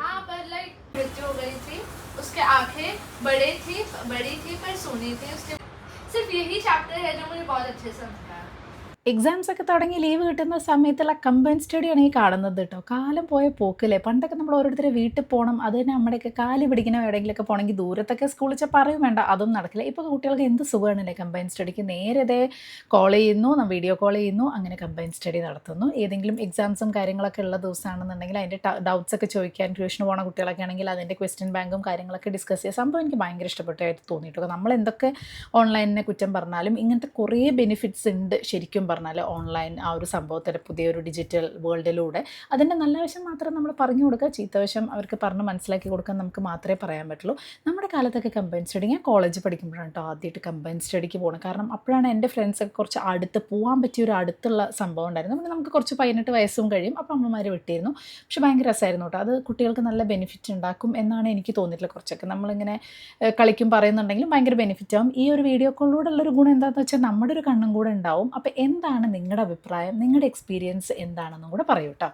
हाँ पर लाइक मृत्यु हो गई थी, उसके आंखें बड़ी थी पर सोनी थी। उसके सिर्फ यही चैप्टर है जो मुझे बहुत अच्छे से समझा। എക്സാംസ് ഒക്കെ തുടങ്ങി ലീവ് കിട്ടുന്ന സമയത്തുള്ള കമ്പൈൻ സ്റ്റഡിയാണ് ഈ കാണുന്നത് കേട്ടോ. കാലം പോയ പോക്കില്ലേ. പണ്ടൊക്കെ നമ്മൾ ഓരോരുത്തരെ വീട്ടിൽ പോകണം, അത് തന്നെ നമ്മുടെയൊക്കെ കാല് പിടിക്കണം, എവിടെയെങ്കിലുമൊക്കെ പോകണമെങ്കിൽ ദൂരത്തൊക്കെ സ്കൂളിൽ വെച്ചാൽ പറയും വേണ്ട, അതും നടക്കില്ല. ഇപ്പോൾ കുട്ടികൾക്ക് എന്ത് സുഖമാണല്ലേ കമ്പൈൻ സ്റ്റഡിക്ക്. നേരെ ഇതേ കോൾ ചെയ്യുന്നു, വീഡിയോ കോൾ ചെയ്യുന്നു, അങ്ങനെ കമ്പൈൻ സ്റ്റഡി നടത്തുന്നു. ഏതെങ്കിലും എക്സാംസും കാര്യങ്ങളൊക്കെ ഉള്ള ദിവസമാണെന്നുണ്ടെങ്കിൽ അതിൻ്റെ ഡൗട്ട്സ് ഒക്കെ ചോദിക്കാൻ ട്യൂഷന് പോകുന്ന കുട്ടികളൊക്കെ ആണെങ്കിൽ അതിൻ്റെ ക്വസ്റ്റ്യൻ ബാങ്കും കാര്യങ്ങളൊക്കെ ഡിസ്കസ് ചെയ്യുക. സംഭവം എനിക്ക് ഭയങ്കര ഇഷ്ടപ്പെട്ടായിട്ട് തോന്നിയിട്ടോ. നമ്മൾ എന്തൊക്കെ ഓൺലൈനിനെ കുറ്റം പറഞ്ഞാലും ഇങ്ങനത്തെ കുറേ ബെനിഫിറ്റ്സ് ഉണ്ട് ശരിക്കും പറഞ്ഞാൽ ഓൺലൈൻ ആ ഒരു സംഭവത്തിൻ്റെ പുതിയൊരു ഡിജിറ്റൽ വേൾഡിലൂടെ. അതിൻ്റെ നല്ല വശം മാത്രം നമ്മൾ പറഞ്ഞു കൊടുക്കുക, ചീത്ത വശം അവർക്ക് പറഞ്ഞ് മനസ്സിലാക്കി കൊടുക്കാൻ നമുക്ക് മാത്രമേ പറയാൻ പറ്റുള്ളൂ. നമ്മുടെ കാലത്തൊക്കെ കമ്പൈൻ സ്റ്റഡി, ഞാൻ കോളേജ് പഠിക്കുമ്പോഴാണ് കേട്ടോ ആദ്യമായിട്ട് കമ്പൈൻ സ്റ്റഡിക്ക് പോകുന്നത്. കാരണം അപ്പോഴാണ് എൻ്റെ ഫ്രണ്ട്സൊക്കെ കുറച്ച് അടുത്ത് പോകാൻ പറ്റിയ ഒരു അടുത്തുള്ള സംഭവം ഉണ്ടായിരുന്നു. പിന്നെ നമുക്ക് കുറച്ച് 18 വയസ്സും കഴിയും, അപ്പോൾ അമ്മമാർ വിട്ടിരുന്നു. പക്ഷെ ഭയങ്കര രസമായിരുന്നു കേട്ടോ. അത് കുട്ടികൾക്ക് നല്ല ബെനിഫിറ്റ് ഉണ്ടാക്കും എന്നാണ് എനിക്ക് തോന്നിയിട്ടുള്ളത്. കുറച്ചൊക്കെ നമ്മളിങ്ങനെ കളിക്കും പറയുന്നുണ്ടെങ്കിലും ഭയങ്കര ബെനിഫിറ്റ് ആവും. ഈ ഒരു വീഡിയോ കോളിലൂടെ ഉള്ളൊരു ഗുണം എന്താണെന്ന് വെച്ചാൽ നമ്മുടെ ഒരു കണ്ണും കൂടെ ഉണ്ടാവും. അപ്പോൾ എന്താണ് നിങ്ങളുടെ അഭിപ്രായം, നിങ്ങളുടെ എക്സ്പീരിയൻസ് എന്താണെന്നും കൂടെ പറയൂ കേട്ടോ.